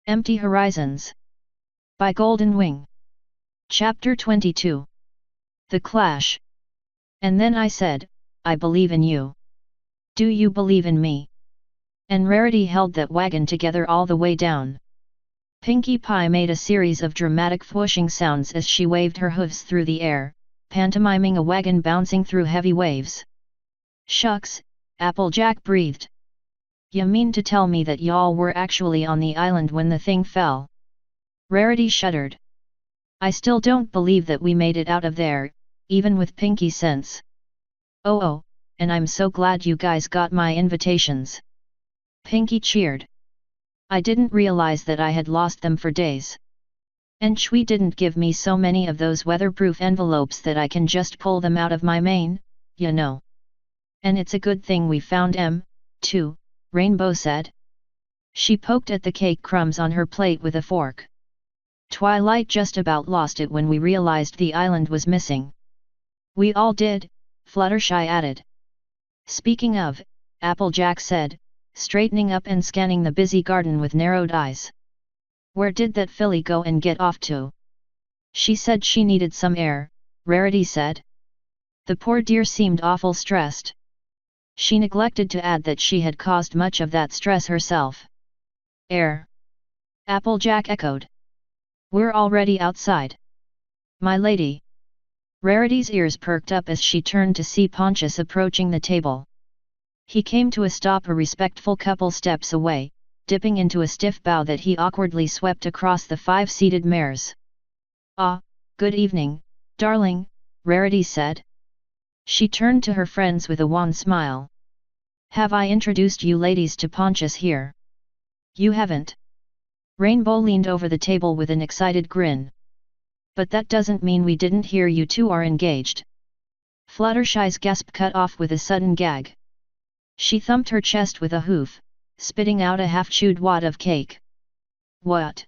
Empty Horizons. By Golden Wing. Chapter 22. The Clash. And then I said, I believe in you. Do you believe in me? And Rarity held that wagon together all the way down. Pinkie Pie made a series of dramatic whooshing sounds as she waved her hooves through the air, pantomiming a wagon bouncing through heavy waves. Shucks, Applejack breathed. You mean to tell me that y'all were actually on the island when the thing fell? Rarity shuddered. I still don't believe that we made it out of there, even with Pinkie sense. Oh, and I'm so glad you guys got my invitations. Pinkie cheered. I didn't realize that I had lost them for days. And Chui didn't give me so many of those weatherproof envelopes that I can just pull them out of my mane, you know. And it's a good thing we found too, Rainbow said. She poked at the cake crumbs on her plate with a fork. Twilight just about lost it when we realized the island was missing. We all did, Fluttershy added. Speaking of, Applejack said, straightening up and scanning the busy garden with narrowed eyes. Where did that filly go and get off to? She said she needed some air, Rarity said. The poor dear seemed awful stressed. She neglected to add that she had caused much of that stress herself. Air? Applejack echoed. We're already outside. My lady. Rarity's ears perked up as she turned to see Pontius approaching the table. He came to a stop a respectful couple steps away, dipping into a stiff bow that he awkwardly swept across the 5-seated mares. Ah, good evening, darling, Rarity said. She turned to her friends with a wan smile. Have I introduced you ladies to Pontius here? You haven't. Rainbow leaned over the table with an excited grin. But that doesn't mean we didn't hear you two are engaged. Fluttershy's gasp cut off with a sudden gag. She thumped her chest with a hoof, spitting out a half-chewed wad of cake. What?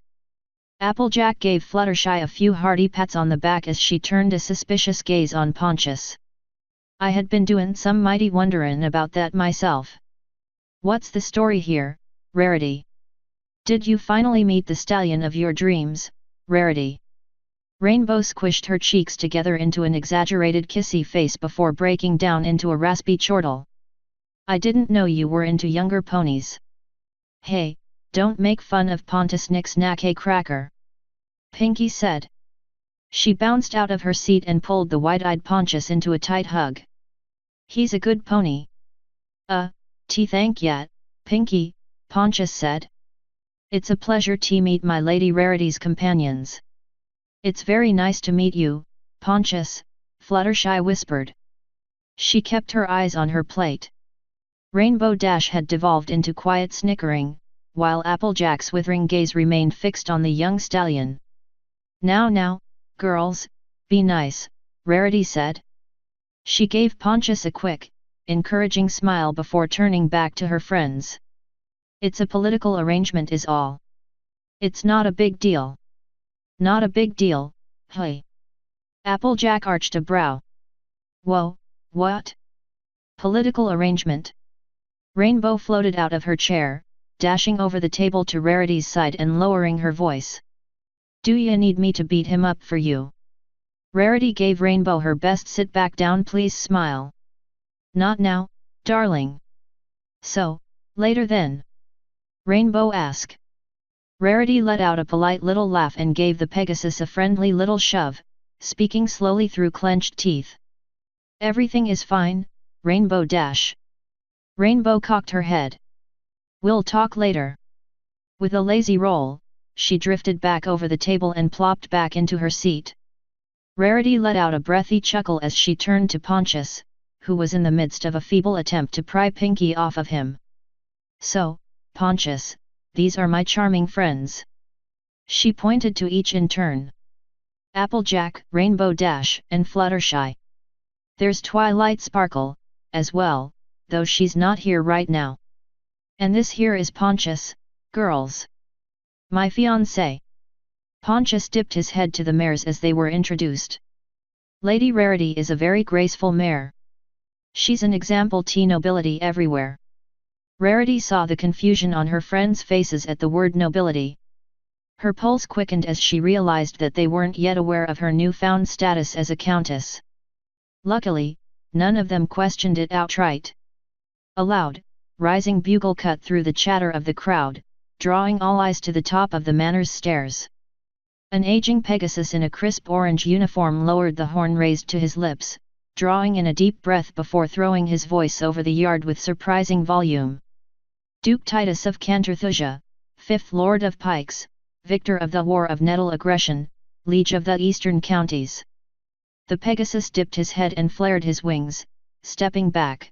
Applejack gave Fluttershy a few hearty pats on the back as she turned a suspicious gaze on Pontius. I had been doin' some mighty wonderin' about that myself. What's the story here, Rarity? Did you finally meet the stallion of your dreams, Rarity? Rainbow squished her cheeks together into an exaggerated kissy face before breaking down into a raspy chortle. I didn't know you were into younger ponies. Hey, don't make fun of Pontius Nix-Nack Cracker. Pinkie said. She bounced out of her seat and pulled the wide-eyed Pontius into a tight hug. He's a good pony. Thank ya, Pinkie, Pontius said. It's a pleasure to meet my Lady Rarity's companions. It's very nice to meet you, Pontius, Fluttershy whispered. She kept her eyes on her plate. Rainbow Dash had devolved into quiet snickering, while Applejack's withering gaze remained fixed on the young stallion. Now, girls, be nice, Rarity said. She gave Pontius a quick, encouraging smile before turning back to her friends. It's a political arrangement is all. It's not a big deal. Not a big deal, hey. Applejack arched a brow. Whoa, what? Political arrangement? Rainbow floated out of her chair, dashing over the table to Rarity's side and lowering her voice. Do ya need me to beat him up for you? Rarity gave Rainbow her best sit back down please smile. Not now, darling. So, later then? Rainbow asked. Rarity let out a polite little laugh and gave the Pegasus a friendly little shove, speaking slowly through clenched teeth. Everything is fine, Rainbow Dash. Rainbow cocked her head. We'll talk later. With a lazy roll, she drifted back over the table and plopped back into her seat. Rarity let out a breathy chuckle as she turned to Pontius, who was in the midst of a feeble attempt to pry Pinkie off of him. So, Pontius, these are my charming friends. She pointed to each in turn. Applejack, Rainbow Dash, and Fluttershy. There's Twilight Sparkle, as well, though she's not here right now. And this here is Pontius, girls. My fiancé. Pontius dipped his head to the mares as they were introduced. Lady Rarity is a very graceful mare. She's an example to nobility everywhere. Rarity saw the confusion on her friends' faces at the word nobility. Her pulse quickened as she realized that they weren't yet aware of her newfound status as a countess. Luckily, none of them questioned it outright. A loud, rising bugle cut through the chatter of the crowd, drawing all eyes to the top of the manor's stairs. An aging Pegasus in a crisp orange uniform lowered the horn raised to his lips, drawing in a deep breath before throwing his voice over the yard with surprising volume. Duke Titus of Cantorthusia, 5th Lord of Pikes, victor of the War of Nettle Aggression, Liege of the Eastern Counties. The Pegasus dipped his head and flared his wings, stepping back.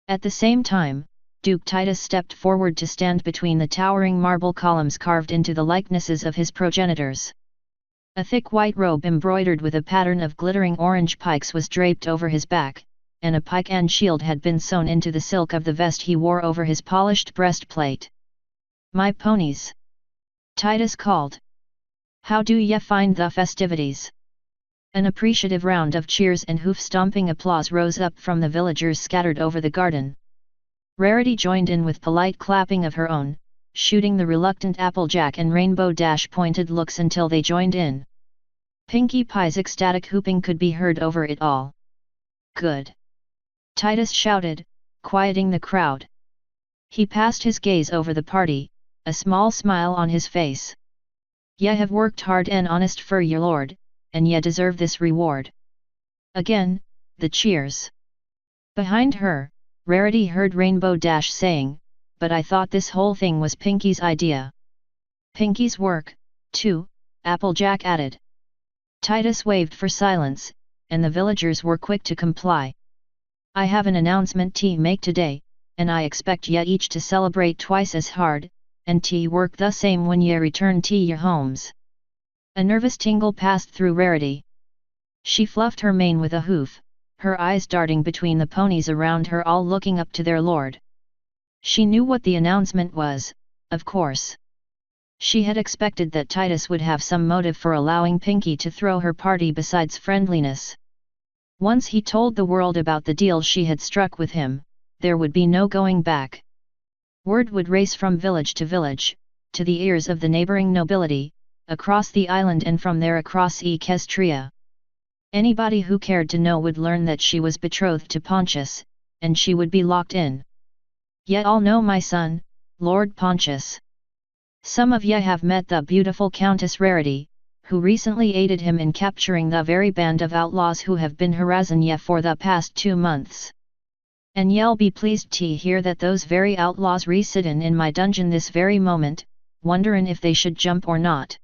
At the same time, Duke Titus stepped forward to stand between the towering marble columns carved into the likenesses of his progenitors. A thick white robe embroidered with a pattern of glittering orange pikes was draped over his back, and a pike and shield had been sewn into the silk of the vest he wore over his polished breastplate. "My ponies!" Titus called. "How do ye find the festivities?" An appreciative round of cheers and hoof-stomping applause rose up from the villagers scattered over the garden. Rarity joined in with polite clapping of her own, shooting the reluctant Applejack and Rainbow Dash pointed looks until they joined in. Pinkie Pie's ecstatic whooping could be heard over it all. "Good!" Titus shouted, quieting the crowd. He passed his gaze over the party, a small smile on his face. "Ye have worked hard and honest for your lord, and ye deserve this reward." Again, the cheers. Behind her, Rarity heard Rainbow Dash saying, "But I thought this whole thing was Pinkie's idea." "Pinkie's work, too," Applejack added. Titus waved for silence, and the villagers were quick to comply. "I have an announcement to make today, and I expect ye each to celebrate twice as hard, and to work the same when ye return to your homes." A nervous tingle passed through Rarity. She fluffed her mane with a hoof, her eyes darting between the ponies around her, all looking up to their lord. She knew what the announcement was, of course. She had expected that Titus would have some motive for allowing Pinkie to throw her party besides friendliness. Once he told the world about the deal she had struck with him, there would be no going back. Word would race from village to village, to the ears of the neighboring nobility, across the island and from there across Equestria. Anybody who cared to know would learn that she was betrothed to Pontius, and she would be locked in. "Ye all know my son, Lord Pontius. Some of ye have met the beautiful Countess Rarity, who recently aided him in capturing the very band of outlaws who have been harassing ye for the past 2 months. And ye'll be pleased to hear that those very outlaws residin' in my dungeon this very moment, wonderin' if they should jump or not."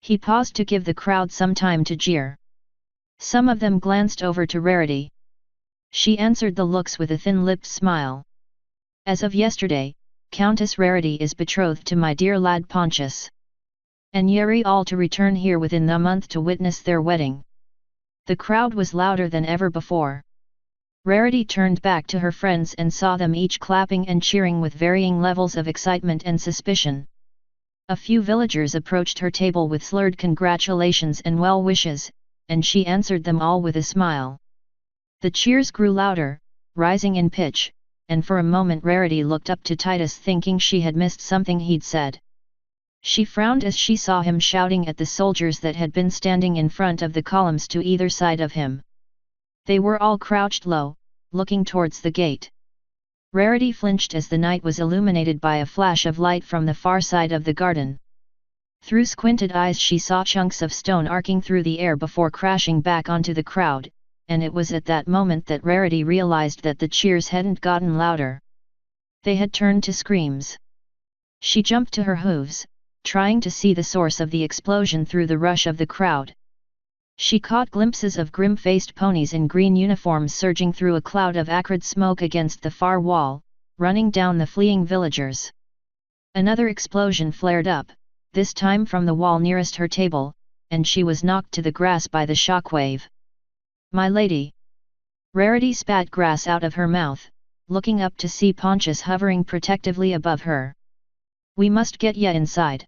He paused to give the crowd some time to jeer. Some of them glanced over to Rarity. She answered the looks with a thin-lipped smile. "As of yesterday, Countess Rarity is betrothed to my dear lad Pontius. And ye all to return here within the month to witness their wedding." The crowd was louder than ever before. Rarity turned back to her friends and saw them each clapping and cheering with varying levels of excitement and suspicion. A few villagers approached her table with slurred congratulations and well wishes, and she answered them all with a smile. The cheers grew louder, rising in pitch, and for a moment Rarity looked up to Titus thinking she had missed something he'd said. She frowned as she saw him shouting at the soldiers that had been standing in front of the columns to either side of him. They were all crouched low, looking towards the gate. Rarity flinched as the night was illuminated by a flash of light from the far side of the garden. Through squinted eyes she saw chunks of stone arcing through the air before crashing back onto the crowd, and it was at that moment that Rarity realized that the cheers hadn't gotten louder. They had turned to screams. She jumped to her hooves, trying to see the source of the explosion through the rush of the crowd. She caught glimpses of grim-faced ponies in green uniforms surging through a cloud of acrid smoke against the far wall, running down the fleeing villagers. Another explosion flared up, this time from the wall nearest her table, and she was knocked to the grass by the shockwave. "My lady!" Rarity spat grass out of her mouth, looking up to see Pontius hovering protectively above her. "We must get ye inside."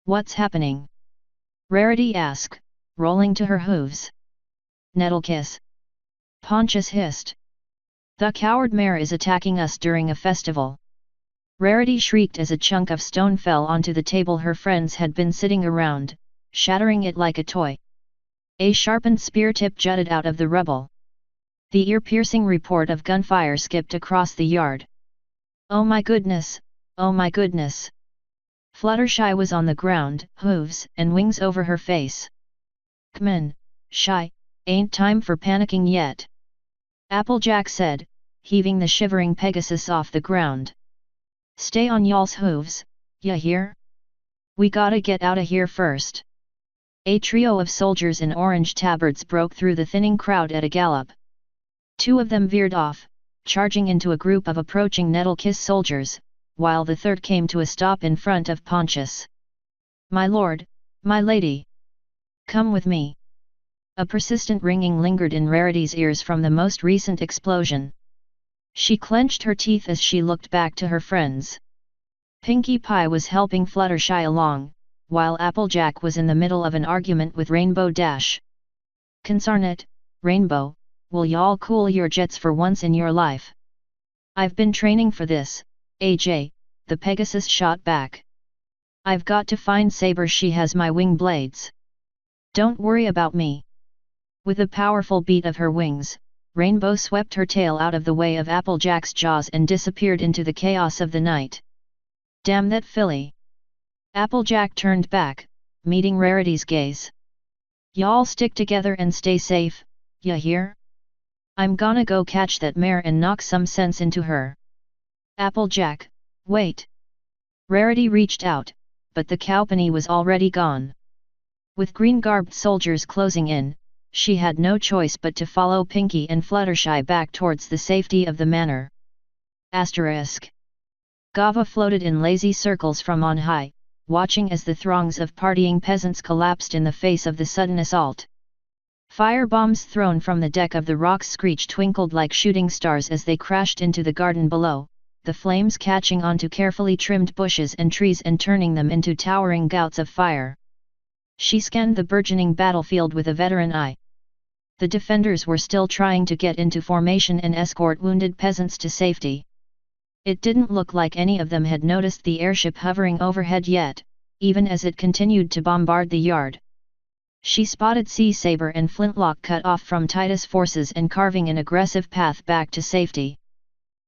"What's happening?" Rarity asked, rolling to her hooves. "Nettlekiss!" Pontius hissed. "The coward mare is attacking us during a festival." Rarity shrieked as a chunk of stone fell onto the table her friends had been sitting around, shattering it like a toy. A sharpened spear tip jutted out of the rubble. The ear-piercing report of gunfire skipped across the yard. Oh my goodness, oh my goodness! Fluttershy was on the ground, hooves and wings over her face. C'mon, Shy, ain't time for panicking yet. Applejack said, heaving the shivering Pegasus off the ground. Stay on y'all's hooves, ya hear? We gotta get outta here first. A trio of soldiers in orange tabards broke through the thinning crowd at a gallop. Two of them veered off, charging into a group of approaching Nettlekiss soldiers, while the third came to a stop in front of Pontius. My lord, my lady! Come with me! A persistent ringing lingered in Rarity's ears from the most recent explosion. She clenched her teeth as she looked back to her friends. Pinkie Pie was helping Fluttershy along, while Applejack was in the middle of an argument with Rainbow Dash. Consarn it, Rainbow, will y'all cool your jets for once in your life? I've been training for this, AJ, the Pegasus shot back. I've got to find Saber, she has my wing blades. Don't worry about me. With a powerful beat of her wings, Rainbow swept her tail out of the way of Applejack's jaws and disappeared into the chaos of the night. Damn that filly! Applejack turned back, meeting Rarity's gaze. Y'all stick together and stay safe, ya hear? I'm gonna go catch that mare and knock some sense into her. Applejack, wait! Rarity reached out, but the cowpony was already gone. With green-garbed soldiers closing in, she had no choice but to follow Pinkie and Fluttershy back towards the safety of the manor. Asterisk. Gava floated in lazy circles from on high, watching as the throngs of partying peasants collapsed in the face of the sudden assault. Firebombs thrown from the deck of the Rock's Screech twinkled like shooting stars as they crashed into the garden below, the flames catching onto carefully trimmed bushes and trees and turning them into towering gouts of fire. She scanned the burgeoning battlefield with a veteran eye. The defenders were still trying to get into formation and escort wounded peasants to safety. It didn't look like any of them had noticed the airship hovering overhead yet, even as it continued to bombard the yard. She spotted Sea Saber and Flintlock cut off from Titus' forces and carving an aggressive path back to safety.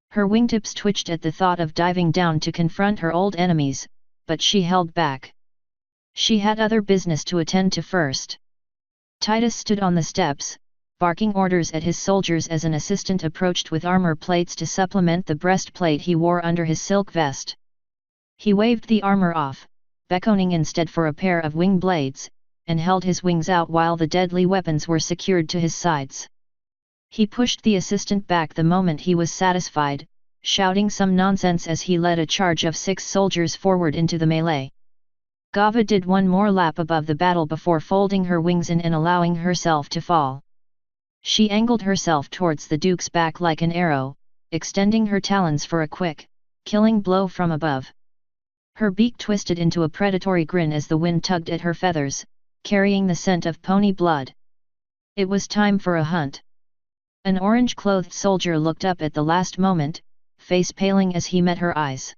Her wingtips twitched at the thought of diving down to confront her old enemies, but she held back. She had other business to attend to first. Titus stood on the steps, barking orders at his soldiers as an assistant approached with armor plates to supplement the breastplate he wore under his silk vest. He waved the armor off, beckoning instead for a pair of wing blades, and held his wings out while the deadly weapons were secured to his sides. He pushed the assistant back the moment he was satisfied, shouting some nonsense as he led a charge of 6 soldiers forward into the melee. Gava did one more lap above the battle before folding her wings in and allowing herself to fall. She angled herself towards the Duke's back like an arrow, extending her talons for a quick, killing blow from above. Her beak twisted into a predatory grin as the wind tugged at her feathers, carrying the scent of pony blood. It was time for a hunt. An orange-clothed soldier looked up at the last moment, face paling as he met her eyes.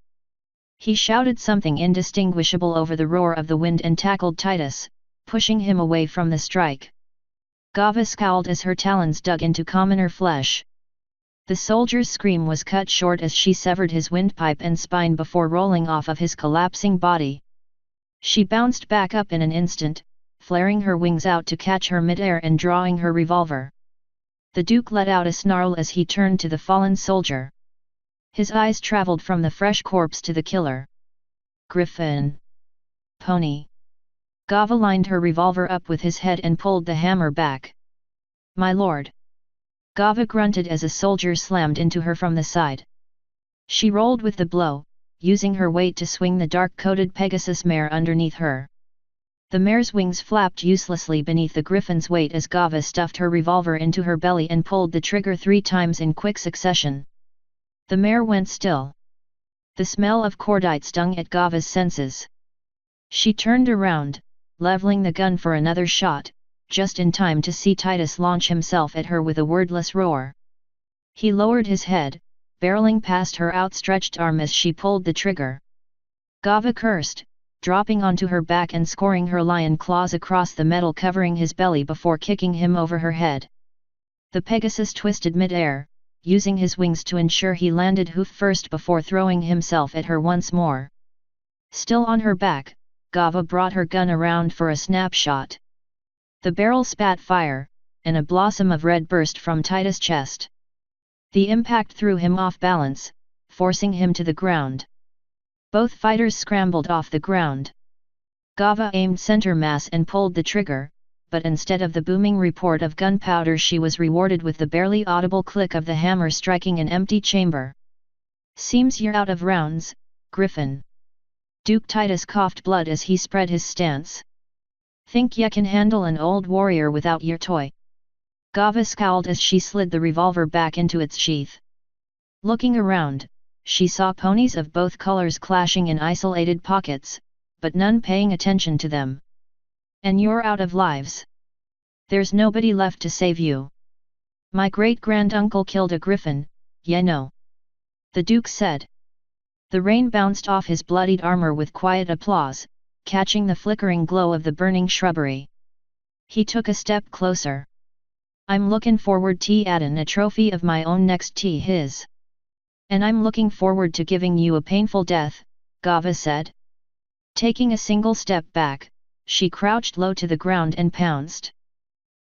He shouted something indistinguishable over the roar of the wind and tackled Titus, pushing him away from the strike. Gava scowled as her talons dug into commoner flesh. The soldier's scream was cut short as she severed his windpipe and spine before rolling off of his collapsing body. She bounced back up in an instant, flaring her wings out to catch her midair and drawing her revolver. The Duke let out a snarl as he turned to the fallen soldier. His eyes traveled from the fresh corpse to the killer. Griffin! Pony! Gava lined her revolver up with his head and pulled the hammer back. My lord! Gava grunted as a soldier slammed into her from the side. She rolled with the blow, using her weight to swing the dark-coated Pegasus mare underneath her. The mare's wings flapped uselessly beneath the griffin's weight as Gava stuffed her revolver into her belly and pulled the trigger 3 times in quick succession. The mare went still. The smell of cordite stung at Gava's senses. She turned around, leveling the gun for another shot, just in time to see Titus launch himself at her with a wordless roar. He lowered his head, barreling past her outstretched arm as she pulled the trigger. Gava cursed, dropping onto her back and scoring her lion claws across the metal covering his belly before kicking him over her head. The Pegasus twisted mid-air, using his wings to ensure he landed hoof first before throwing himself at her once more. Still on her back, Gava brought her gun around for a snapshot. The barrel spat fire, and a blossom of red burst from Titus' chest. The impact threw him off balance, forcing him to the ground. Both fighters scrambled off the ground. Gava aimed center mass and pulled the trigger, but instead of the booming report of gunpowder she was rewarded with the barely audible click of the hammer striking an empty chamber. "Seems you're out of rounds, Griffin." Duke Titus coughed blood as he spread his stance. "Think ya can handle an old warrior without your toy?" Gava scowled as she slid the revolver back into its sheath. Looking around, she saw ponies of both colors clashing in isolated pockets, but none paying attention to them. "And you're out of lives. There's nobody left to save you." "My great-granduncle killed a griffin, you know," the Duke said. The rain bounced off his bloodied armor with quiet applause, catching the flickering glow of the burning shrubbery. He took a step closer. "I'm looking forward to addin' a trophy of my own next to his." "And I'm looking forward to giving you a painful death," Gava said. Taking a single step back, she crouched low to the ground and pounced.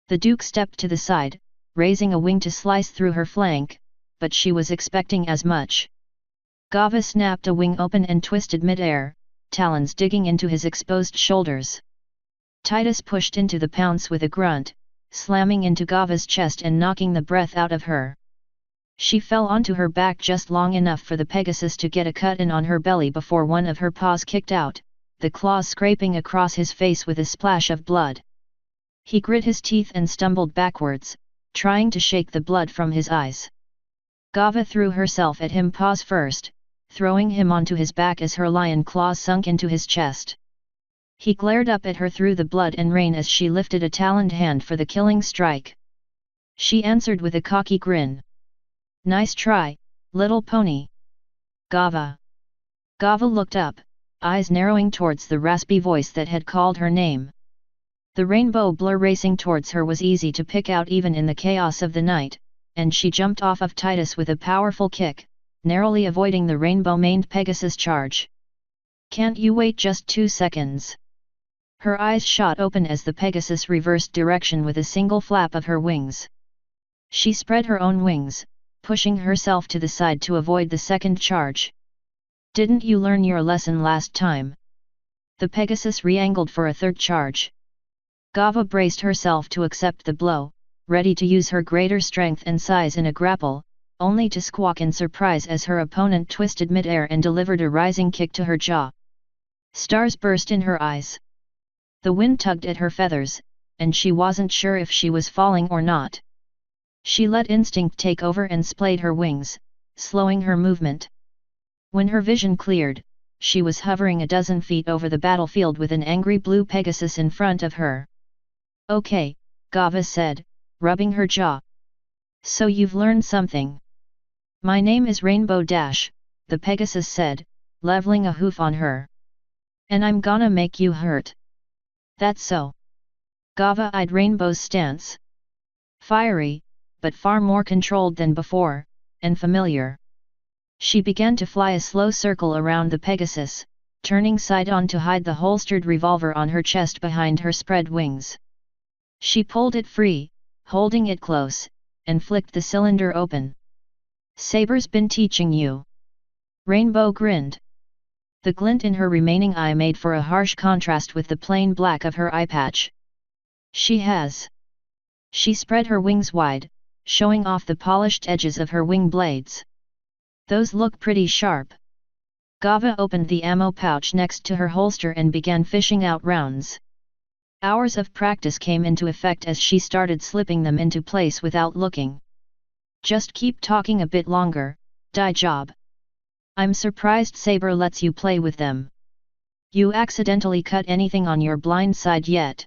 The Duke stepped to the side, raising a wing to slice through her flank, but she was expecting as much. Gava snapped a wing open and twisted mid-air, talons digging into his exposed shoulders. Titus pushed into the pounce with a grunt, slamming into Gava's chest and knocking the breath out of her. She fell onto her back just long enough for the Pegasus to get a cut in on her belly before one of her paws kicked out, the claws scraping across his face with a splash of blood. He grit his teeth and stumbled backwards, trying to shake the blood from his eyes. Gava threw herself at him paws first, throwing him onto his back as her lion claws sunk into his chest. He glared up at her through the blood and rain as she lifted a taloned hand for the killing strike. She answered with a cocky grin. "Nice try, little pony." "Gava." Gava looked up, eyes narrowing towards the raspy voice that had called her name. The rainbow blur racing towards her was easy to pick out even in the chaos of the night, and she jumped off of Titus with a powerful kick, narrowly avoiding the rainbow-maned Pegasus charge. "Can't you wait just 2 seconds?" Her eyes shot open as the Pegasus reversed direction with a single flap of her wings. She spread her own wings, pushing herself to the side to avoid the second charge. "Didn't you learn your lesson last time?" The Pegasus re-angled for a third charge. Gava braced herself to accept the blow, ready to use her greater strength and size in a grapple, only to squawk in surprise as her opponent twisted mid-air and delivered a rising kick to her jaw. Stars burst in her eyes. The wind tugged at her feathers, and she wasn't sure if she was falling or not. She let instinct take over and splayed her wings, slowing her movement. When her vision cleared, she was hovering a dozen feet over the battlefield with an angry blue Pegasus in front of her. "Okay," Gava said, rubbing her jaw. "So you've learned something." "My name is Rainbow Dash," the Pegasus said, leveling a hoof on her. "And I'm gonna make you hurt." "That's so." Gava eyed Rainbow's stance. Fiery, but far more controlled than before, and familiar. She began to fly a slow circle around the Pegasus, turning side on to hide the holstered revolver on her chest behind her spread wings. She pulled it free, holding it close, and flicked the cylinder open. "Saber's been teaching you?" Rainbow grinned. The glint in her remaining eye made for a harsh contrast with the plain black of her eye patch. "She has." She spread her wings wide, showing off the polished edges of her wing blades. "Those look pretty sharp." Gava opened the ammo pouch next to her holster and began fishing out rounds. Hours of practice came into effect as she started slipping them into place without looking. "Just keep talking a bit longer, die job. I'm surprised Saber lets you play with them. You accidentally cut anything on your blind side yet?"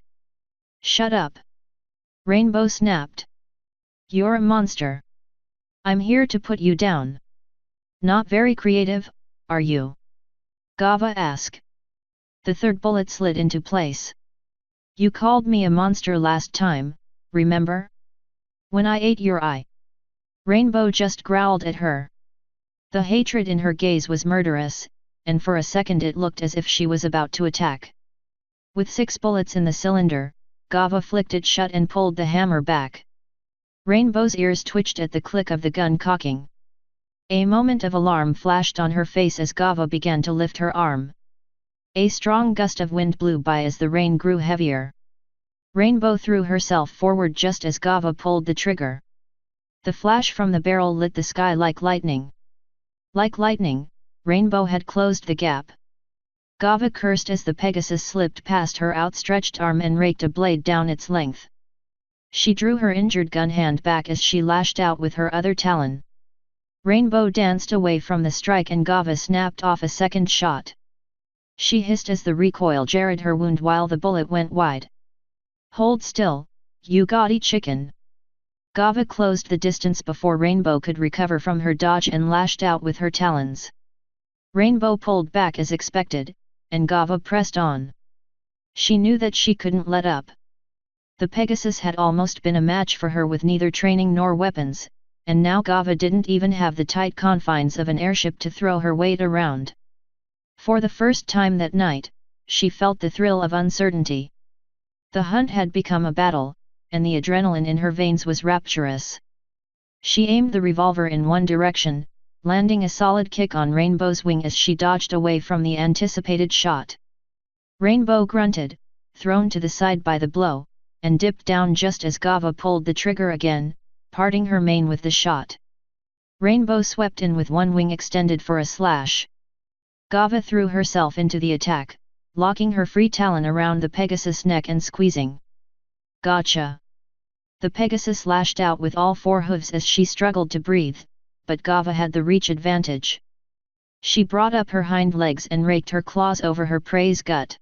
"Shut up!" Rainbow snapped. "You're a monster. I'm here to put you down." Not very creative, are you? Gava asked. The third bullet slid into place. You called me a monster last time, remember? When I ate your eye. Rainbow just growled at her. The hatred in her gaze was murderous, and for a second it looked as if she was about to attack. With 6 bullets in the cylinder, Gava flicked it shut and pulled the hammer back. Rainbow's ears twitched at the click of the gun cocking. A moment of alarm flashed on her face as Gava began to lift her arm. A strong gust of wind blew by as the rain grew heavier. Rainbow threw herself forward just as Gava pulled the trigger. The flash from the barrel lit the sky like lightning. Like lightning, Rainbow had closed the gap. Gava cursed as the Pegasus slipped past her outstretched arm and raked a blade down its length. She drew her injured gun hand back as she lashed out with her other talon. Rainbow danced away from the strike and Gava snapped off a second shot. She hissed as the recoil jarred her wound while the bullet went wide. Hold still, you gaudy chicken! Gava closed the distance before Rainbow could recover from her dodge and lashed out with her talons. Rainbow pulled back as expected, and Gava pressed on. She knew that she couldn't let up. The Pegasus had almost been a match for her with neither training nor weapons, and now Gava didn't even have the tight confines of an airship to throw her weight around. For the first time that night, she felt the thrill of uncertainty. The hunt had become a battle, and the adrenaline in her veins was rapturous. She aimed the revolver in one direction, landing a solid kick on Rainbow's wing as she dodged away from the anticipated shot. Rainbow grunted, thrown to the side by the blow, and dipped down just as Gava pulled the trigger again, parting her mane with the shot. Rainbow swept in with one wing extended for a slash. Gava threw herself into the attack, locking her free talon around the Pegasus' neck and squeezing. Gotcha! The Pegasus lashed out with all 4 hooves as she struggled to breathe, but Gava had the reach advantage. She brought up her hind legs and raked her claws over her prey's gut.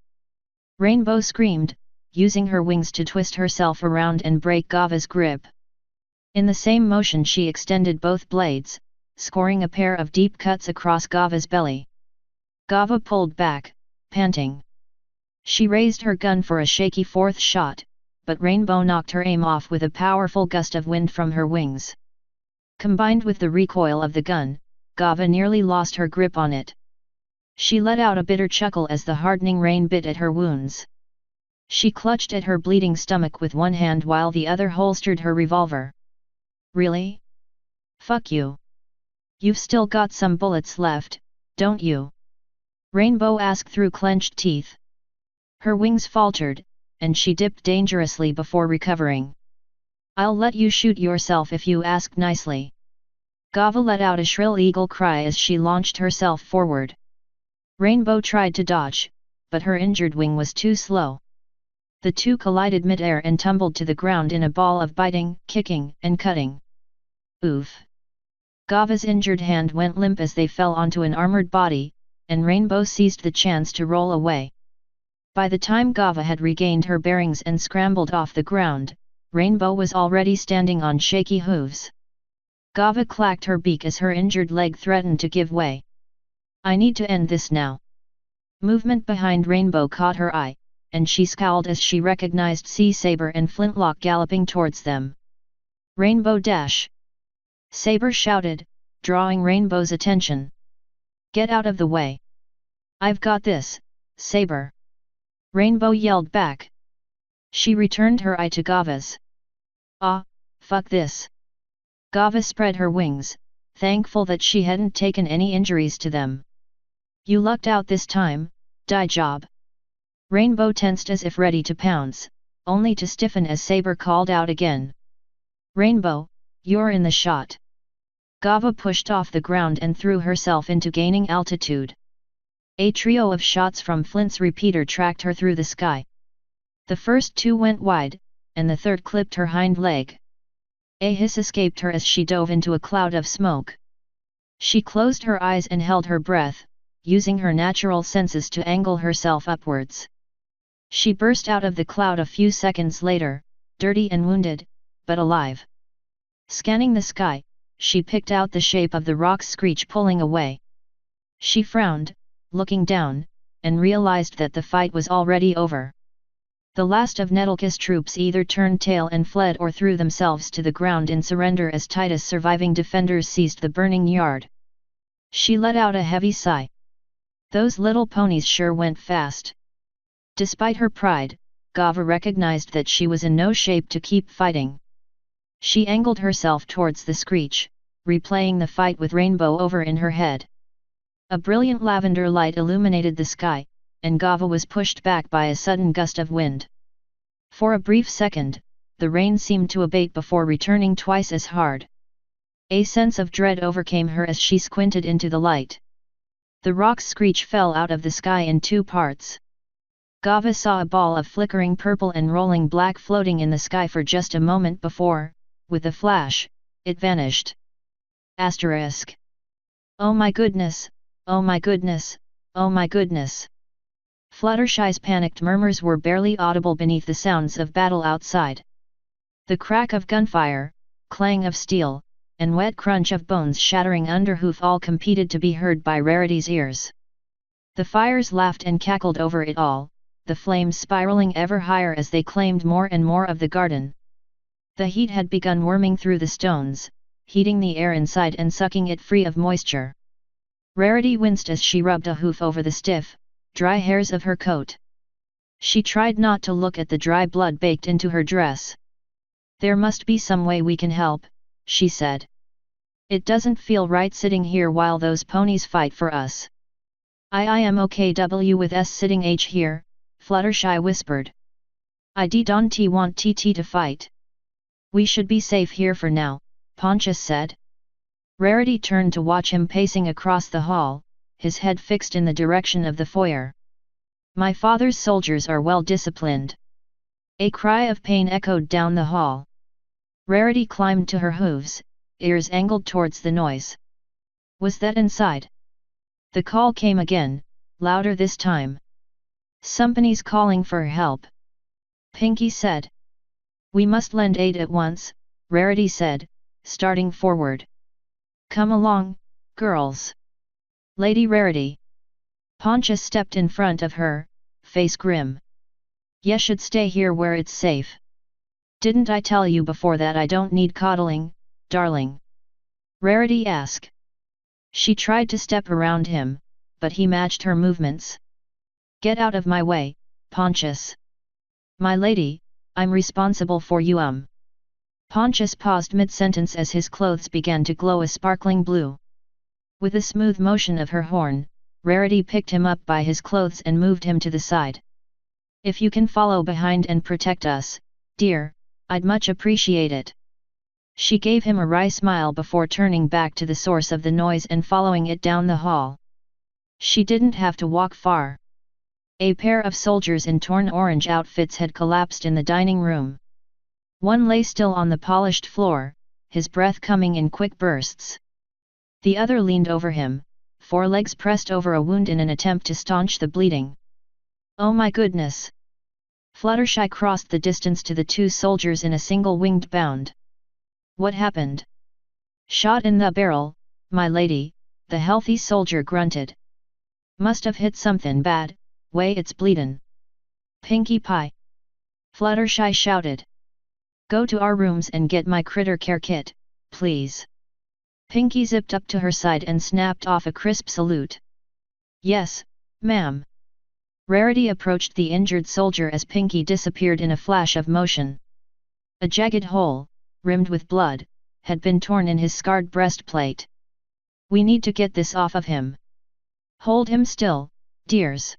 Rainbow screamed, using her wings to twist herself around and break Gava's grip. In the same motion she extended both blades, scoring a pair of deep cuts across Gava's belly. Gava pulled back, panting. She raised her gun for a shaky 4th shot, but Rainbow knocked her aim off with a powerful gust of wind from her wings. Combined with the recoil of the gun, Gava nearly lost her grip on it. She let out a bitter chuckle as the hardening rain bit at her wounds. She clutched at her bleeding stomach with one hand while the other holstered her revolver. Really? Fuck you. You've still got some bullets left, don't you? Rainbow asked through clenched teeth. Her wings faltered, and she dipped dangerously before recovering. I'll let you shoot yourself if you ask nicely. Gava let out a shrill eagle cry as she launched herself forward. Rainbow tried to dodge, but her injured wing was too slow. The two collided mid-air and tumbled to the ground in a ball of biting, kicking, and cutting. Oof! Gava's injured hand went limp as they fell onto an armored body, and Rainbow seized the chance to roll away. By the time Gava had regained her bearings and scrambled off the ground, Rainbow was already standing on shaky hooves. Gava clacked her beak as her injured leg threatened to give way. I need to end this now. Movement behind Rainbow caught her eye, and she scowled as she recognized Sea Saber and Flintlock galloping towards them. Rainbow dash! Saber shouted, drawing Rainbow's attention. Get out of the way. I've got this, Saber. Rainbow yelled back. She returned her eye to Gava's. Ah, fuck this. Gava spread her wings, thankful that she hadn't taken any injuries to them. You lucked out this time, die job. Rainbow tensed as if ready to pounce, only to stiffen as Saber called out again. Rainbow, you're in the shot. Gava pushed off the ground and threw herself into gaining altitude. A trio of shots from Flint's repeater tracked her through the sky. The first 2 went wide, and the third clipped her hind leg. A hiss escaped her as she dove into a cloud of smoke. She closed her eyes and held her breath, using her natural senses to angle herself upwards. She burst out of the cloud a few seconds later, dirty and wounded, but alive. Scanning the sky, she picked out the shape of the rock's screech pulling away. She frowned, looking down, and realized that the fight was already over. The last of Nettlekiss' troops either turned tail and fled or threw themselves to the ground in surrender as Titus' surviving defenders seized the burning yard. She let out a heavy sigh. Those little ponies sure went fast. Despite her pride, Gava recognized that she was in no shape to keep fighting. She angled herself towards the screech, replaying the fight with Rainbow over in her head. A brilliant lavender light illuminated the sky, and Gava was pushed back by a sudden gust of wind. For a brief second, the rain seemed to abate before returning twice as hard. A sense of dread overcame her as she squinted into the light. The rock's screech fell out of the sky in two parts. Gava saw a ball of flickering purple and rolling black floating in the sky for just a moment before, with a flash, it vanished. Asterisk. Oh my goodness, oh my goodness, oh my goodness. Fluttershy's panicked murmurs were barely audible beneath the sounds of battle outside. The crack of gunfire, clang of steel, and wet crunch of bones shattering underhoof all competed to be heard by Rarity's ears. The fires laughed and cackled over it all, the flames spiraling ever higher as they claimed more and more of the garden. The heat had begun worming through the stones, heating the air inside and sucking it free of moisture. Rarity winced as she rubbed a hoof over the stiff, dry hairs of her coat. She tried not to look at the dry blood baked into her dress. There must be some way we can help, she said. It doesn't feel right sitting here while those ponies fight for us. I am OKW with S sitting H here, Fluttershy whispered. I don't want TT to fight. We should be safe here for now, Pontius said. Rarity turned to watch him pacing across the hall, his head fixed in the direction of the foyer. My father's soldiers are well disciplined. A cry of pain echoed down the hall. Rarity climbed to her hooves, ears angled towards the noise. Was that inside? The call came again, louder this time. Somebody's calling for help. Pinky said. We must lend aid at once, Rarity said, starting forward. Come along, girls. Lady Rarity. Pontius stepped in front of her, face grim. You should stay here where it's safe. Didn't I tell you before that I don't need coddling, darling? Rarity asked. She tried to step around him, but he matched her movements. Get out of my way, Pontius. My lady, I'm responsible for you. Pontius paused mid-sentence as his clothes began to glow a sparkling blue. With a smooth motion of her horn, Rarity picked him up by his clothes and moved him to the side. If you can follow behind and protect us, dear, I'd much appreciate it. She gave him a wry smile before turning back to the source of the noise and following it down the hall. She didn't have to walk far. A pair of soldiers in torn orange outfits had collapsed in the dining room. One lay still on the polished floor, his breath coming in quick bursts. The other leaned over him, forelegs pressed over a wound in an attempt to staunch the bleeding. Oh my goodness! Fluttershy crossed the distance to the two soldiers in a single winged bound. What happened? Shot in the barrel, my lady, the healthy soldier grunted. Must have hit something bad, way it's bleedin'. Pinkie Pie! Fluttershy shouted. Go to our rooms and get my critter care kit, please. Pinkie zipped up to her side and snapped off a crisp salute. Yes, ma'am. Rarity approached the injured soldier as Pinkie disappeared in a flash of motion. A jagged hole, rimmed with blood, had been torn in his scarred breastplate. We need to get this off of him. Hold him still, dears.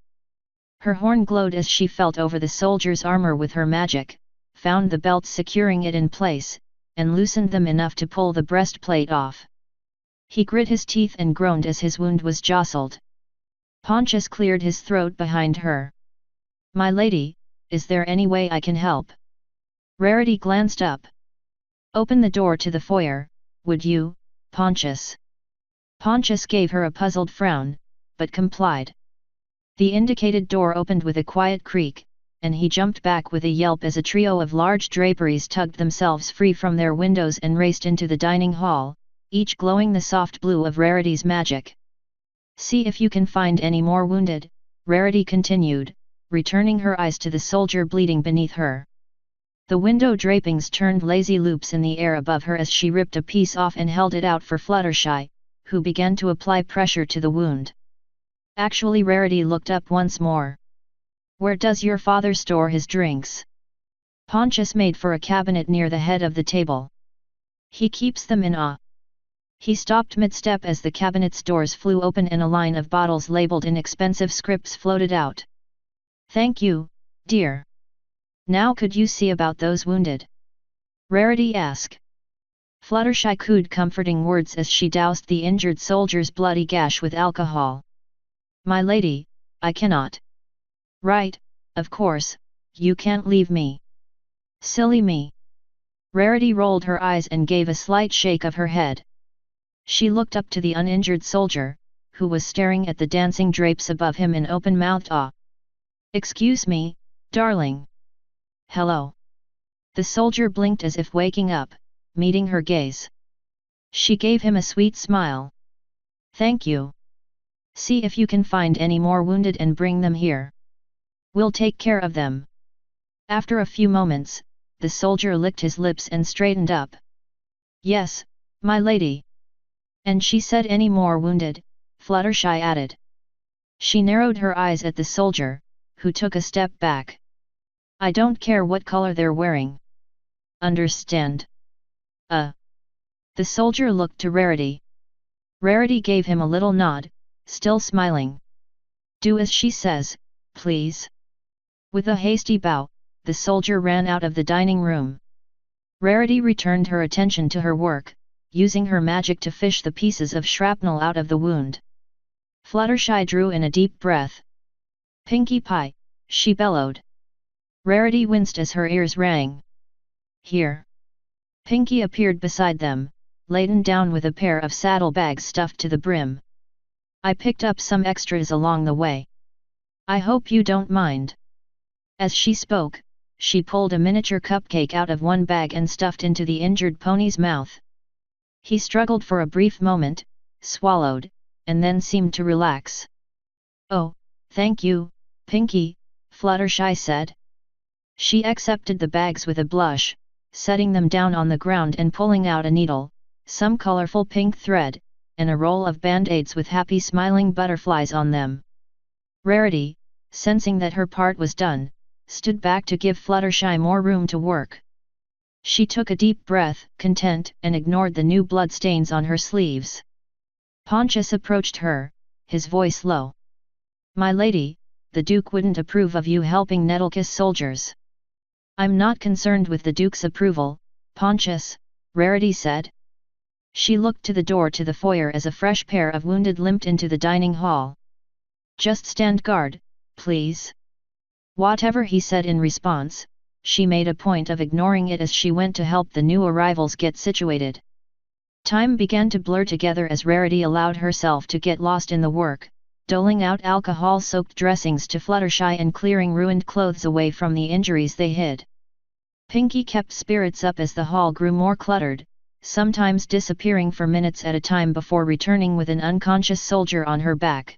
Her horn glowed as she felt over the soldier's armor with her magic, found the belts securing it in place, and loosened them enough to pull the breastplate off. He grit his teeth and groaned as his wound was jostled. Pontius cleared his throat behind her. My lady, is there any way I can help? Rarity glanced up. Open the door to the foyer, would you, Pontius? Pontius gave her a puzzled frown, but complied. The indicated door opened with a quiet creak, and he jumped back with a yelp as a trio of large draperies tugged themselves free from their windows and raced into the dining hall, each glowing the soft blue of Rarity's magic. See if you can find any more wounded, Rarity continued, returning her eyes to the soldier bleeding beneath her. The window drapings turned lazy loops in the air above her as she ripped a piece off and held it out for Fluttershy, who began to apply pressure to the wound. Actually, Rarity looked up once more. Where does your father store his drinks? Pontius made for a cabinet near the head of the table. He keeps them in a... He stopped mid-step as the cabinet's doors flew open and a line of bottles labeled in expensive scripts floated out. Thank you, dear. Now could you see about those wounded? Rarity asked. Fluttershy cooed comforting words as she doused the injured soldier's bloody gash with alcohol. My lady, I cannot. Right, of course, you can't leave me. Silly me. Rarity rolled her eyes and gave a slight shake of her head. She looked up to the uninjured soldier, who was staring at the dancing drapes above him in open-mouthed awe. Excuse me, darling. Hello. The soldier blinked as if waking up, meeting her gaze. She gave him a sweet smile. Thank you. See if you can find any more wounded and bring them here. We'll take care of them. After a few moments, the soldier licked his lips and straightened up. Yes, my lady. And she said any more wounded, Fluttershy added. She narrowed her eyes at the soldier, who took a step back. I don't care what color they're wearing. Understand? The soldier looked to Rarity. Rarity gave him a little nod, still smiling. Do as she says, please. With a hasty bow, the soldier ran out of the dining room. Rarity returned her attention to her work, using her magic to fish the pieces of shrapnel out of the wound. Fluttershy drew in a deep breath. Pinkie Pie, she bellowed. Rarity winced as her ears rang. Here. Pinkie appeared beside them, laden down with a pair of saddlebags stuffed to the brim. I picked up some extras along the way. I hope you don't mind. As she spoke, she pulled a miniature cupcake out of one bag and stuffed into the injured pony's mouth. He struggled for a brief moment, swallowed, and then seemed to relax. Oh, thank you, Pinkie, Fluttershy said. She accepted the bags with a blush, setting them down on the ground and pulling out a needle, some colorful pink thread, and a roll of band-aids with happy smiling butterflies on them. Rarity, sensing that her part was done, stood back to give Fluttershy more room to work. She took a deep breath, content, and ignored the new blood stains on her sleeves. Pontius approached her, his voice low. My lady, the Duke wouldn't approve of you helping Nettlekiss soldiers. I'm not concerned with the Duke's approval, Pontius, Rarity said. She looked to the door to the foyer as a fresh pair of wounded limped into the dining hall. Just stand guard, please. Whatever he said in response, she made a point of ignoring it as she went to help the new arrivals get situated. Time began to blur together as Rarity allowed herself to get lost in the work, doling out alcohol-soaked dressings to Fluttershy and clearing ruined clothes away from the injuries they hid. Pinkie kept spirits up as the hall grew more cluttered, sometimes disappearing for minutes at a time before returning with an unconscious soldier on her back.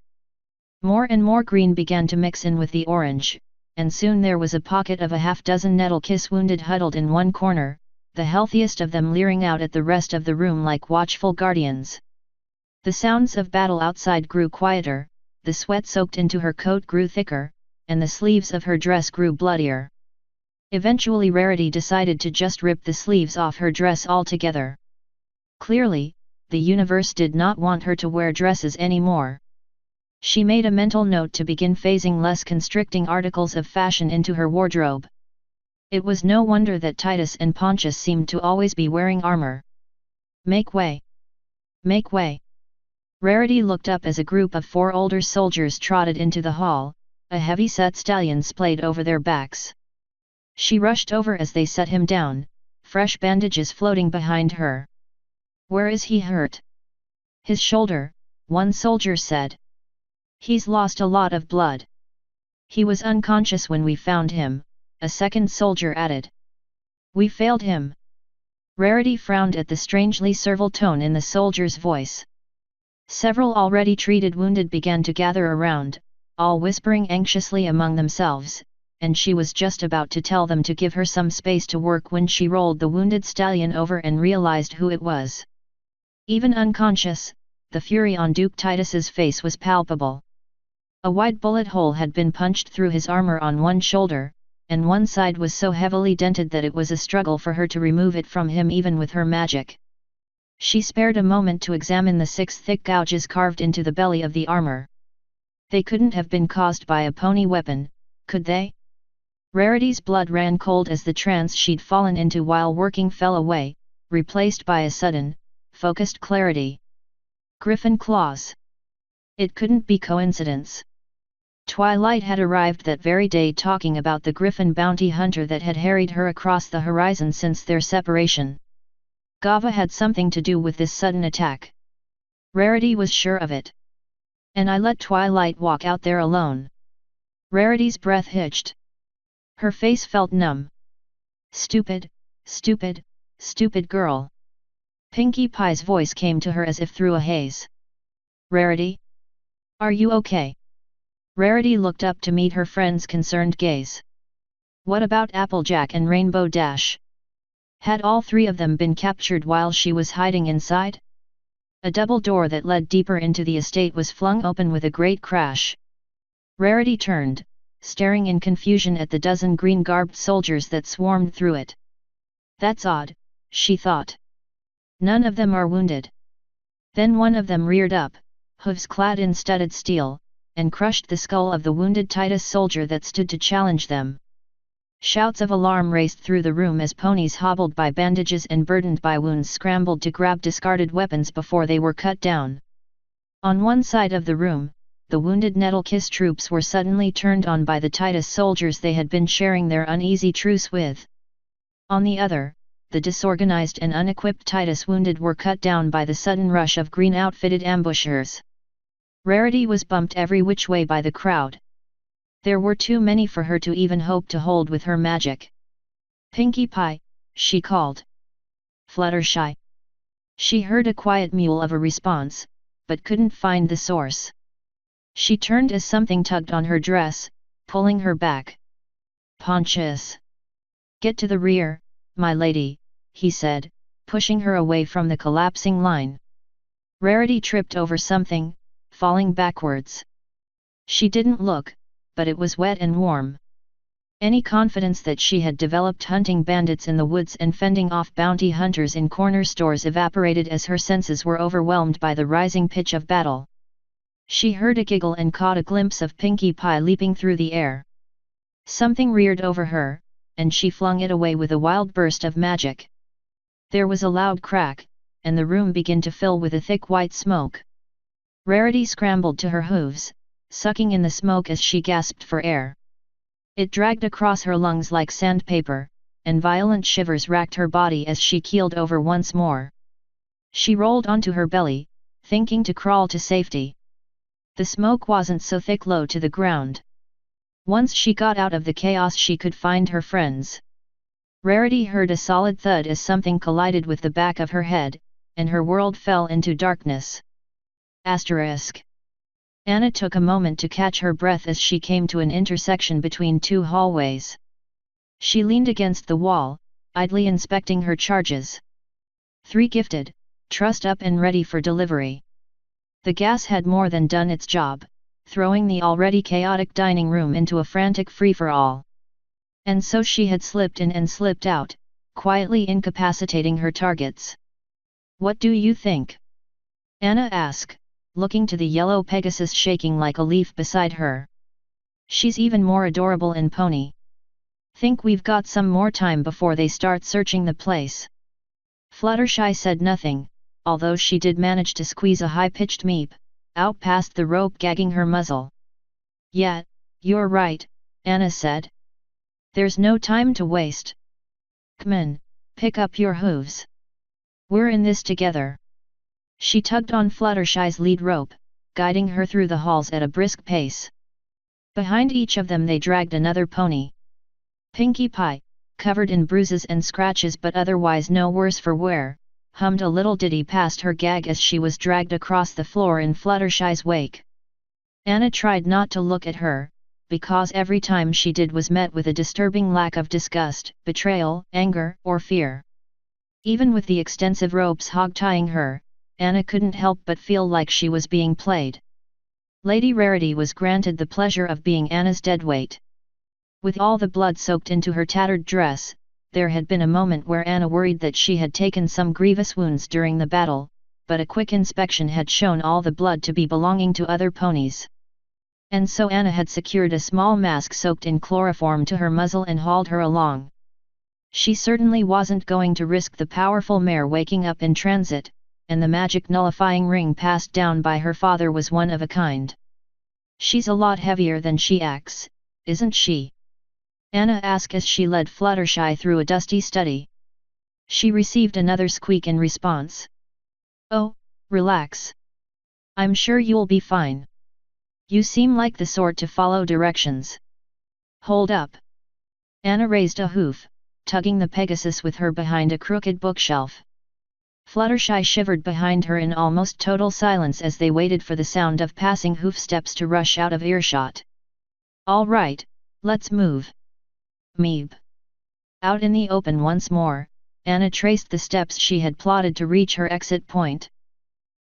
More and more green began to mix in with the orange, and soon there was a pocket of a half-dozen Nettlekiss wounded huddled in one corner, the healthiest of them leering out at the rest of the room like watchful guardians. The sounds of battle outside grew quieter, the sweat soaked into her coat grew thicker, and the sleeves of her dress grew bloodier. Eventually Rarity decided to just rip the sleeves off her dress altogether. Clearly, the universe did not want her to wear dresses anymore. She made a mental note to begin phasing less constricting articles of fashion into her wardrobe. It was no wonder that Titus and Pontius seemed to always be wearing armor. Make way! Make way! Rarity looked up as a group of 4 older soldiers trotted into the hall, a heavy-set stallion splayed over their backs. She rushed over as they set him down, fresh bandages floating behind her. Where is he hurt? His shoulder, one soldier said. He's lost a lot of blood. He was unconscious when we found him, a second soldier added. We failed him. Rarity frowned at the strangely servile tone in the soldier's voice. Several already treated wounded began to gather around, all whispering anxiously among themselves, and she was just about to tell them to give her some space to work when she rolled the wounded stallion over and realized who it was. Even unconscious, the fury on Duke Titus's face was palpable. A wide bullet hole had been punched through his armor on one shoulder, and one side was so heavily dented that it was a struggle for her to remove it from him even with her magic. She spared a moment to examine the 6 thick gouges carved into the belly of the armor. They couldn't have been caused by a pony weapon, could they? Rarity's blood ran cold as the trance she'd fallen into while working fell away, replaced by a sudden, focused clarity. Griffin claws. It couldn't be coincidence. Twilight had arrived that very day talking about the griffin bounty hunter that had harried her across the horizon since their separation. Gava had something to do with this sudden attack. Rarity was sure of it. And I let Twilight walk out there alone. Rarity's breath hitched. Her face felt numb. Stupid, stupid, stupid girl. Pinkie Pie's voice came to her as if through a haze. Rarity? Are you okay? Rarity looked up to meet her friend's concerned gaze. What about Applejack and Rainbow Dash? Had all 3 of them been captured while she was hiding inside? A double door that led deeper into the estate was flung open with a great crash. Rarity turned, staring in confusion at the dozen green-garbed soldiers that swarmed through it. That's odd, she thought. None of them are wounded. Then one of them reared up, hooves clad in studded steel, and crushed the skull of the wounded Titus soldier that stood to challenge them. Shouts of alarm raced through the room as ponies hobbled by bandages and burdened by wounds scrambled to grab discarded weapons before they were cut down. On one side of the room, the wounded Nettlekiss troops were suddenly turned on by the Titus soldiers they had been sharing their uneasy truce with. On the other, the disorganized and unequipped Titus wounded were cut down by the sudden rush of green-outfitted ambushers. Rarity was bumped every which way by the crowd. There were too many for her to even hope to hold with her magic. Pinkie Pie, she called. Fluttershy. She heard a quiet mewl of a response, but couldn't find the source. She turned as something tugged on her dress, pulling her back. Pontius. Get to the rear, my lady, he said, pushing her away from the collapsing line. Rarity tripped over something, falling backwards. She didn't look, but it was wet and warm. Any confidence that she had developed hunting bandits in the woods and fending off bounty hunters in corner stores evaporated as her senses were overwhelmed by the rising pitch of battle. She heard a giggle and caught a glimpse of Pinkie Pie leaping through the air. Something reared over her, and she flung it away with a wild burst of magic. There was a loud crack, and the room began to fill with a thick white smoke. Rarity scrambled to her hooves, sucking in the smoke as she gasped for air. It dragged across her lungs like sandpaper, and violent shivers racked her body as she keeled over once more. She rolled onto her belly, thinking to crawl to safety. The smoke wasn't so thick low to the ground. Once she got out of the chaos she could find her friends. Rarity heard a solid thud as something collided with the back of her head, and her world fell into darkness. Asterisk. Anna took a moment to catch her breath as she came to an intersection between 2 hallways. She leaned against the wall, idly inspecting her charges. 3 gifted, trussed up and ready for delivery. The gas had more than done its job, throwing the already chaotic dining room into a frantic free-for-all. And so she had slipped in and slipped out, quietly incapacitating her targets. What do you think? Anna asked, looking to the yellow Pegasus shaking like a leaf beside her. She's even more adorable in pony. Think we've got some more time before they start searching the place. Fluttershy said nothing, although she did manage to squeeze a high-pitched meep out past the rope gagging her muzzle. Yeah, you're right, Anna said. There's no time to waste. C'mon, pick up your hooves. We're in this together. She tugged on Fluttershy's lead rope, guiding her through the halls at a brisk pace. Behind each of them they dragged another pony. Pinkie Pie, covered in bruises and scratches but otherwise no worse for wear, hummed a little ditty past her gag as she was dragged across the floor in Fluttershy's wake. Anna tried not to look at her, because every time she did was met with a disturbing lack of disgust, betrayal, anger, or fear. Even with the extensive ropes hog-tying her, Anna couldn't help but feel like she was being played. Lady Rarity was granted the pleasure of being Anna's deadweight. With all the blood soaked into her tattered dress, there had been a moment where Anna worried that she had taken some grievous wounds during the battle, but a quick inspection had shown all the blood to be belonging to other ponies. And so Anna had secured a small mask soaked in chloroform to her muzzle and hauled her along. She certainly wasn't going to risk the powerful mare waking up in transit, and the magic nullifying ring passed down by her father was one of a kind. "She's a lot heavier than she acts, isn't she?" Anna asked as she led Fluttershy through a dusty study. She received another squeak in response. "Oh, relax. I'm sure you'll be fine. You seem like the sort to follow directions." "Hold up." Anna raised a hoof, tugging the Pegasus with her behind a crooked bookshelf. Fluttershy shivered behind her in almost total silence as they waited for the sound of passing hoofsteps to rush out of earshot. "All right, let's move." Meeb. Out in the open once more, Anna traced the steps she had plotted to reach her exit point.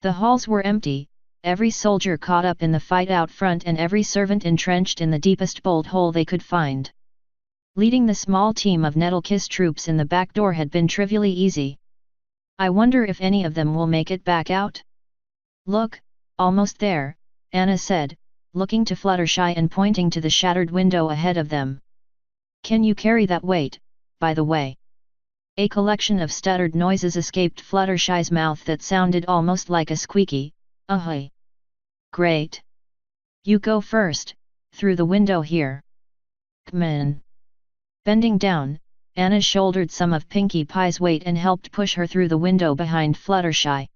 The halls were empty, every soldier caught up in the fight out front and every servant entrenched in the deepest bolt hole they could find. Leading the small team of Nettlekiss troops in the back door had been trivially easy. "I wonder if any of them will make it back out?" "Look, almost there," Anna said, looking to Fluttershy and pointing to the shattered window ahead of them. "Can you carry that weight, by the way?" A collection of stuttered noises escaped Fluttershy's mouth that sounded almost like a squeaky, "Ahoy!" "Great! You go first, through the window here." "C'mon." Bending down, Anna shouldered some of Pinkie Pie's weight and helped push her through the window behind Fluttershy.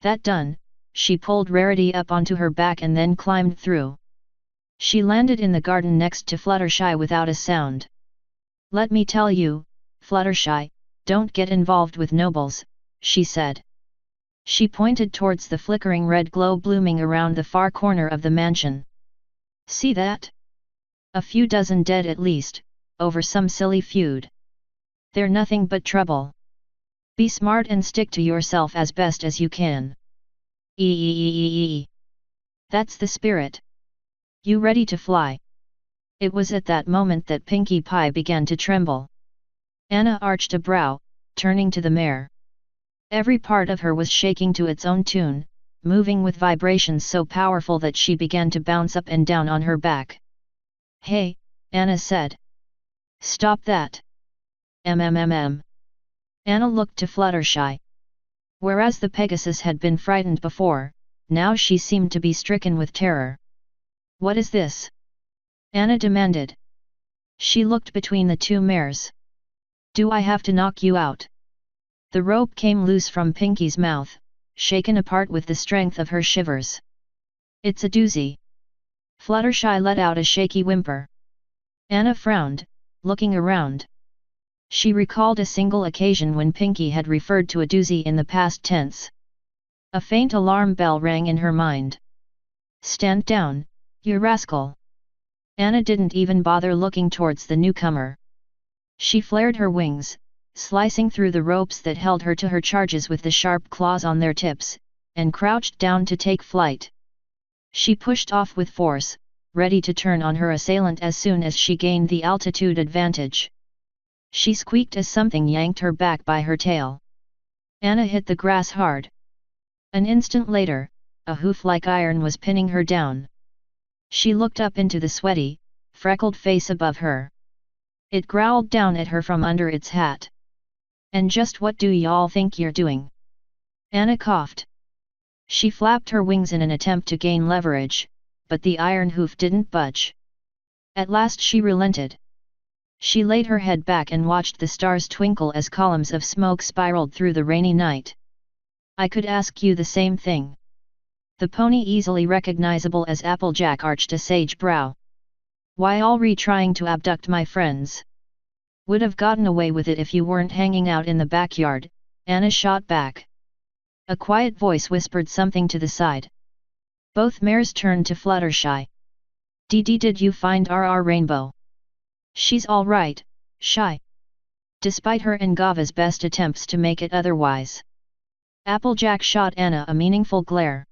That done, she pulled Rarity up onto her back and then climbed through. She landed in the garden next to Fluttershy without a sound. "Let me tell you, Fluttershy, don't get involved with nobles," she said. She pointed towards the flickering red glow blooming around the far corner of the mansion. "See that? A few dozen dead at least, over some silly feud. They're nothing but trouble. Be smart and stick to yourself as best as you can. Eee. That's the spirit. You ready to fly?" It was at that moment that Pinkie Pie began to tremble. Anna arched a brow, turning to the mare. Every part of her was shaking to its own tune, moving with vibrations so powerful that she began to bounce up and down on her back. "Hey," Anna said. "Stop that." "MMMM." Anna looked to Fluttershy. Whereas the Pegasus had been frightened before, now she seemed to be stricken with terror. "What is this?" Anna demanded. She looked between the two mares. "Do I have to knock you out?" The rope came loose from Pinkie's mouth, shaken apart with the strength of her shivers. "It's a doozy." Fluttershy let out a shaky whimper. Anna frowned, looking around. She recalled a single occasion when Pinkie had referred to a doozy in the past tense. A faint alarm bell rang in her mind. "Stand down, you rascal!" Anna didn't even bother looking towards the newcomer. She flared her wings, slicing through the ropes that held her to her charges with the sharp claws on their tips, and crouched down to take flight. She pushed off with force, ready to turn on her assailant as soon as she gained the altitude advantage. She squeaked as something yanked her back by her tail. Anna hit the grass hard. An instant later, a hoof like iron was pinning her down. She looked up into the sweaty, freckled face above her. It growled down at her from under its hat. "And just what do y'all think you're doing?" Anna coughed. She flapped her wings in an attempt to gain leverage, but the iron hoof didn't budge. At last she relented. She laid her head back and watched the stars twinkle as columns of smoke spiraled through the rainy night. "I could ask you the same thing." The pony, easily recognizable as Applejack, arched a sage brow. "Why all trying to abduct my friends?" Would have gotten away with it if you weren't hanging out in the backyard, Anna shot back. A quiet voice whispered something to the side. Both mares turned to Fluttershy. Did you find RR Rainbow? She's all right, Shy. Despite her and Gava's best attempts to make it otherwise. Applejack shot Anna a meaningful glare.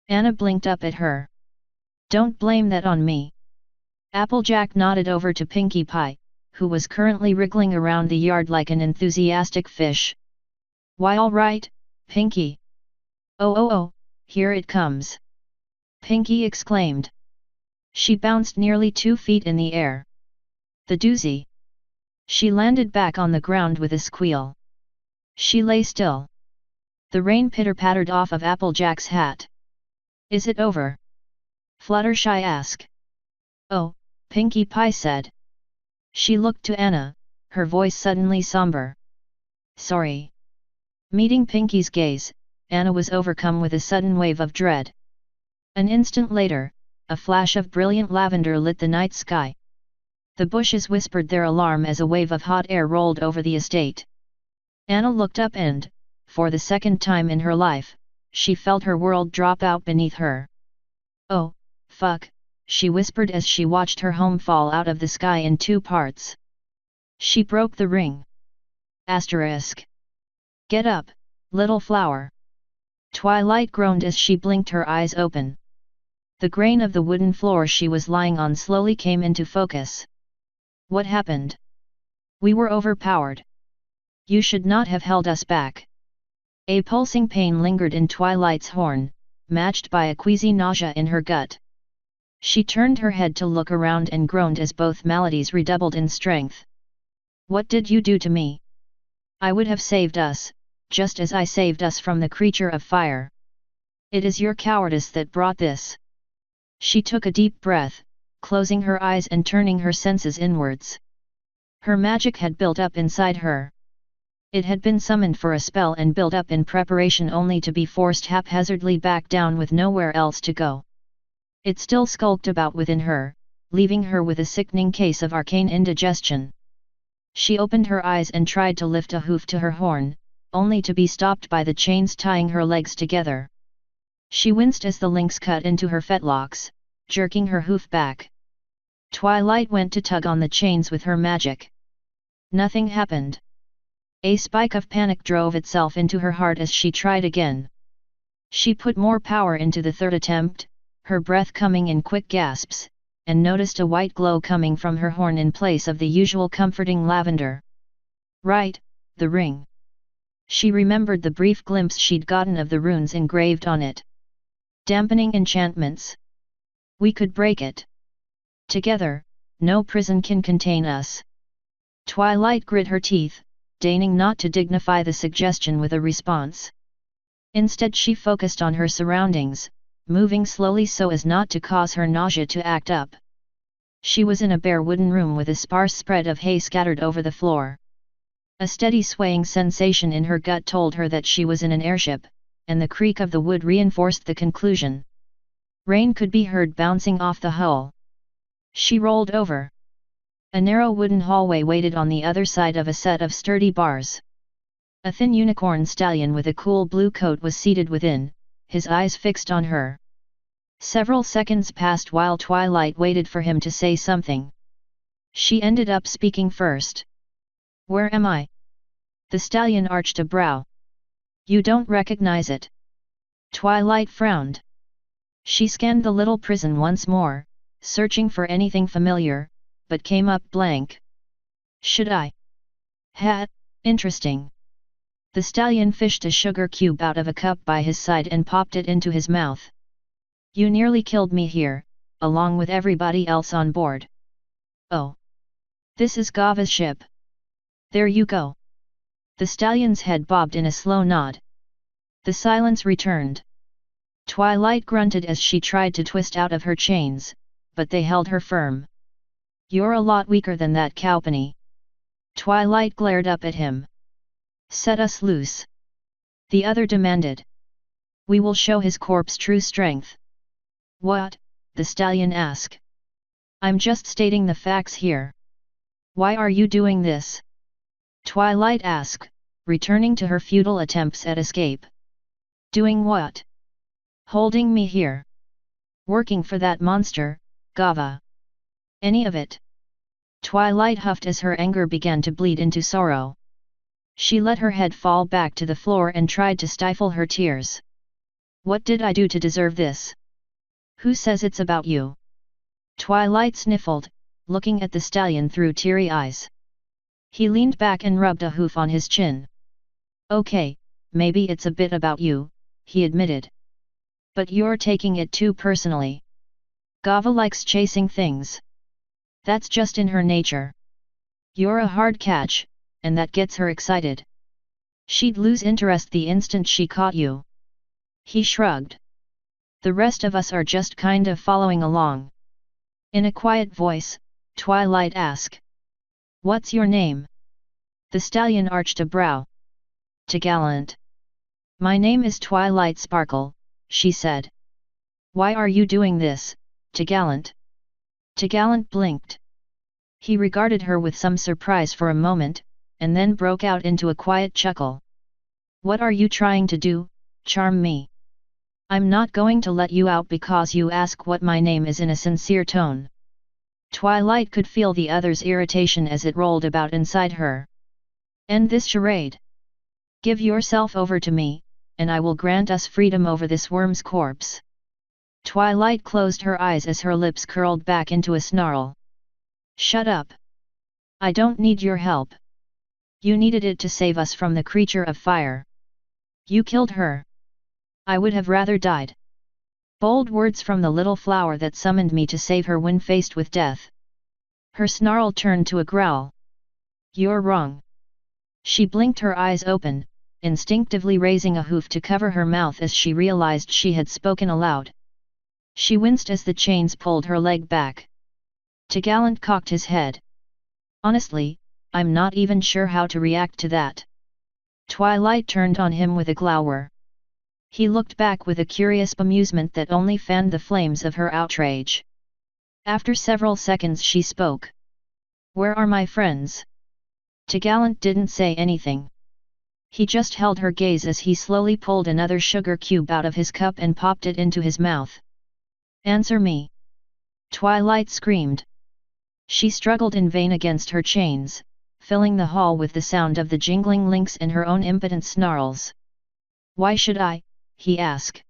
Anna blinked up at her. Don't blame that on me. Applejack nodded over to Pinkie Pie, who was currently wriggling around the yard like an enthusiastic fish. Why all right, Pinkie? Oh, here it comes. Pinkie exclaimed. She bounced nearly 2 feet in the air. The doozy. She landed back on the ground with a squeal. She lay still. The rain pitter-pattered off of Applejack's hat. Is it over? Fluttershy asked. Oh, Pinkie Pie said. She looked to Anna, her voice suddenly somber. Sorry. Meeting Pinkie's gaze, Anna was overcome with a sudden wave of dread. An instant later, a flash of brilliant lavender lit the night sky. The bushes whispered their alarm as a wave of hot air rolled over the estate. Anna looked up and, for the second time in her life, she felt her world drop out beneath her. Oh, fuck, she whispered as she watched her home fall out of the sky in 2 parts. She broke the ring. Asterisk. Get up, little flower. Twilight groaned as she blinked her eyes open. The grain of the wooden floor she was lying on slowly came into focus. What happened? We were overpowered. You should not have held us back. A pulsing pain lingered in Twilight's horn, matched by a queasy nausea in her gut. She turned her head to look around and groaned as both maladies redoubled in strength. What did you do to me? I would have saved us, just as I saved us from the creature of fire. It is your cowardice that brought this. She took a deep breath, closing her eyes and turning her senses inwards. Her magic had built up inside her. It had been summoned for a spell and built up in preparation only to be forced haphazardly back down with nowhere else to go. It still skulked about within her, leaving her with a sickening case of arcane indigestion. She opened her eyes and tried to lift a hoof to her horn, only to be stopped by the chains tying her legs together. She winced as the links cut into her fetlocks, jerking her hoof back. Twilight went to tug on the chains with her magic. Nothing happened. A spike of panic drove itself into her heart as she tried again. She put more power into the third attempt, her breath coming in quick gasps, and noticed a white glow coming from her horn in place of the usual comforting lavender. Right, the ring. She remembered the brief glimpse she'd gotten of the runes engraved on it. Dampening enchantments. We could break it. Together, no prison can contain us. Twilight grit her teeth, deigning not to dignify the suggestion with a response. Instead she focused on her surroundings, moving slowly so as not to cause her nausea to act up. She was in a bare wooden room with a sparse spread of hay scattered over the floor. A steady swaying sensation in her gut told her that she was in an airship, and the creak of the wood reinforced the conclusion. Rain could be heard bouncing off the hull. She rolled over. A narrow wooden hallway waited on the other side of a set of sturdy bars. A thin unicorn stallion with a cool blue coat was seated within, his eyes fixed on her. Several seconds passed while Twilight waited for him to say something. She ended up speaking first. Where am I? The stallion arched a brow. You don't recognize it? Twilight frowned. She scanned the little prison once more, searching for anything familiar, but came up blank. Should I? Interesting. The stallion fished a sugar cube out of a cup by his side and popped it into his mouth. You nearly killed me here, along with everybody else on board. Oh. This is Gava's ship. There you go. The stallion's head bobbed in a slow nod. The silence returned. Twilight grunted as she tried to twist out of her chains, but they held her firm. You're a lot weaker than that cowpony. Twilight glared up at him. Set us loose. The other demanded. We will show his corpse true strength. What? The stallion asked. I'm just stating the facts here. Why are you doing this? Twilight asked, returning to her futile attempts at escape. Doing what? Holding me here. Working for that monster, Gava. Any of it? Twilight huffed as her anger began to bleed into sorrow. She let her head fall back to the floor and tried to stifle her tears. What did I do to deserve this? Who says it's about you? Twilight sniffled, looking at the stallion through teary eyes. He leaned back and rubbed a hoof on his chin. Okay, maybe it's a bit about you, he admitted. But you're taking it too personally. Gava likes chasing things. That's just in her nature. You're a hard catch, and that gets her excited. She'd lose interest the instant she caught you. He shrugged. The rest of us are just kind of following along. In a quiet voice, Twilight asked. What's your name? The stallion arched a brow. Gallant. My name is Twilight Sparkle, she said. Why are you doing this, Gallant? Gallant blinked. He regarded her with some surprise for a moment, and then broke out into a quiet chuckle. What are you trying to do, charm me? I'm not going to let you out because you ask what my name is in a sincere tone. Twilight could feel the other's irritation as it rolled about inside her. End this charade. Give yourself over to me, and I will grant us freedom over this worm's corpse. Twilight closed her eyes as her lips curled back into a snarl. Shut up. I don't need your help. You needed it to save us from the creature of fire. You killed her. I would have rather died. Bold words from the little flower that summoned me to save her when faced with death. Her snarl turned to a growl. You're wrong. She blinked her eyes open, instinctively raising a hoof to cover her mouth as she realized she had spoken aloud. She winced as the chains pulled her leg back. Gallant cocked his head. Honestly, I'm not even sure how to react to that. Twilight turned on him with a glower. He looked back with a curious bemusement that only fanned the flames of her outrage. After several seconds she spoke. Where are my friends? Gallant didn't say anything. He just held her gaze as he slowly pulled another sugar cube out of his cup and popped it into his mouth. Answer me! Twilight screamed. She struggled in vain against her chains, filling the hall with the sound of the jingling links and her own impotent snarls. Why should I? He asked.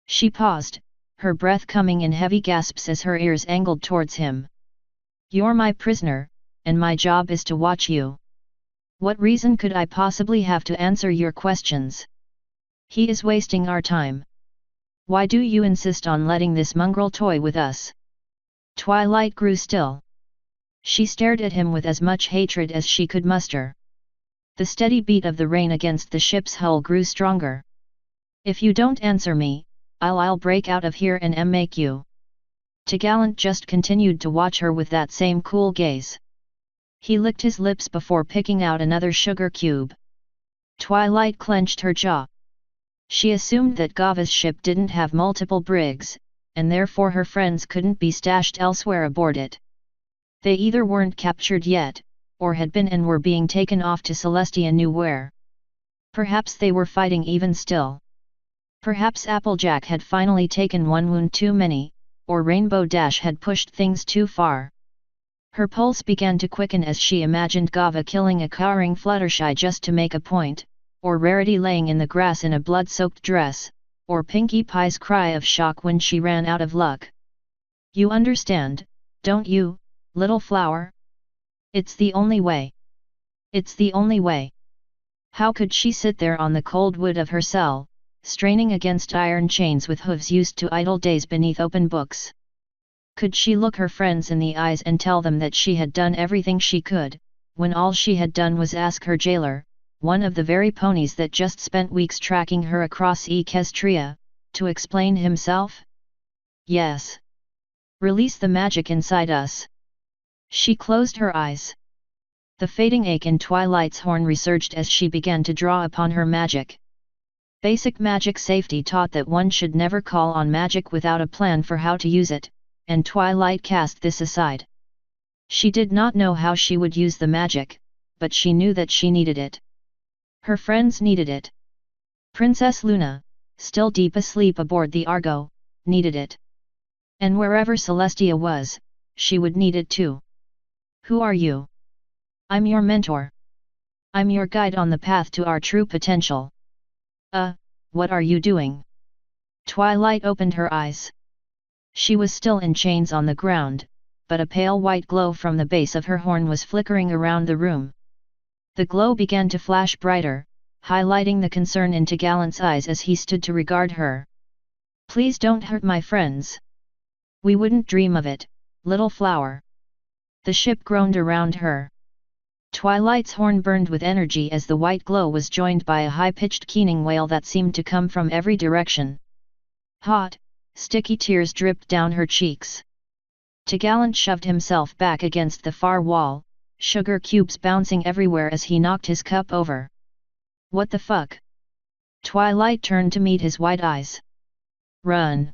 She paused, her breath coming in heavy gasps as her ears angled towards him. You're my prisoner, and my job is to watch you. What reason could I possibly have to answer your questions? He is wasting our time. Why do you insist on letting this mongrel toy with us? Twilight grew still. She stared at him with as much hatred as she could muster. The steady beat of the rain against the ship's hull grew stronger. If you don't answer me, I'll break out of here and make you. Gallant just continued to watch her with that same cool gaze. He licked his lips before picking out another sugar cube. Twilight clenched her jaw. She assumed that Gava's ship didn't have multiple brigs, and therefore her friends couldn't be stashed elsewhere aboard it. They either weren't captured yet, or had been and were being taken off to Celestia knew where. Perhaps they were fighting even still. Perhaps Applejack had finally taken one wound too many, or Rainbow Dash had pushed things too far. Her pulse began to quicken as she imagined Gava killing a cowering Fluttershy just to make a point, or Rarity laying in the grass in a blood-soaked dress, or Pinkie Pie's cry of shock when she ran out of luck. You understand, don't you, little flower? It's the only way. It's the only way. How could she sit there on the cold wood of her cell, straining against iron chains with hooves used to idle days beneath open books? Could she look her friends in the eyes and tell them that she had done everything she could, when all she had done was ask her jailer, one of the very ponies that just spent weeks tracking her across Equestria, to explain himself? Yes. Release the magic inside us. She closed her eyes. The fading ache in Twilight's horn resurged as she began to draw upon her magic. Basic magic safety taught that one should never call on magic without a plan for how to use it, and Twilight cast this aside. She did not know how she would use the magic, but she knew that she needed it. Her friends needed it. Princess Luna, still deep asleep aboard the Argo, needed it. And wherever Celestia was, she would need it too. Who are you? I'm your mentor. I'm your guide on the path to our true potential. What are you doing? Twilight opened her eyes. She was still in chains on the ground, but a pale white glow from the base of her horn was flickering around the room. The glow began to flash brighter, highlighting the concern in Gallant's eyes as he stood to regard her. Please don't hurt my friends. We wouldn't dream of it, little flower. The ship groaned around her. Twilight's horn burned with energy as the white glow was joined by a high-pitched keening wail that seemed to come from every direction. Hot, sticky tears dripped down her cheeks. Gallant shoved himself back against the far wall, sugar cubes bouncing everywhere as he knocked his cup over. What the fuck? Twilight turned to meet his wide eyes. Run!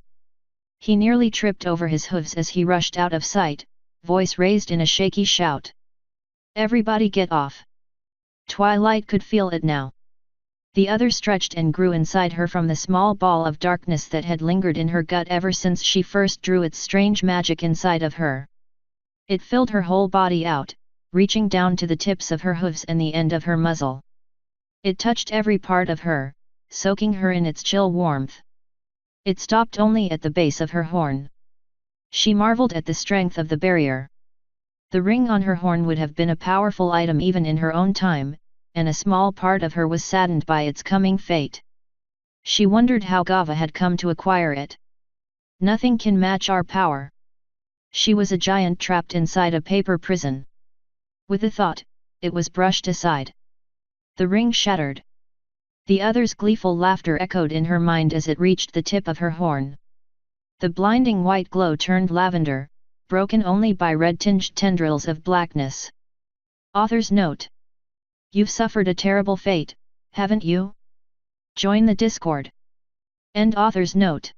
He nearly tripped over his hooves as he rushed out of sight, voice raised in a shaky shout. Everybody get off! Twilight could feel it now. The other stretched and grew inside her from the small ball of darkness that had lingered in her gut ever since she first drew its strange magic inside of her. It filled her whole body out, reaching down to the tips of her hooves and the end of her muzzle. It touched every part of her, soaking her in its chill warmth. It stopped only at the base of her horn. She marveled at the strength of the barrier. The ring on her horn would have been a powerful item even in her own time, and a small part of her was saddened by its coming fate. She wondered how Gava had come to acquire it. Nothing can match our power. She was a giant trapped inside a paper prison. With a thought, it was brushed aside. The ring shattered. The other's gleeful laughter echoed in her mind as it reached the tip of her horn. The blinding white glow turned lavender, broken only by red-tinged tendrils of blackness. Author's note: You've suffered a terrible fate, haven't you? Join the Discord. End author's note.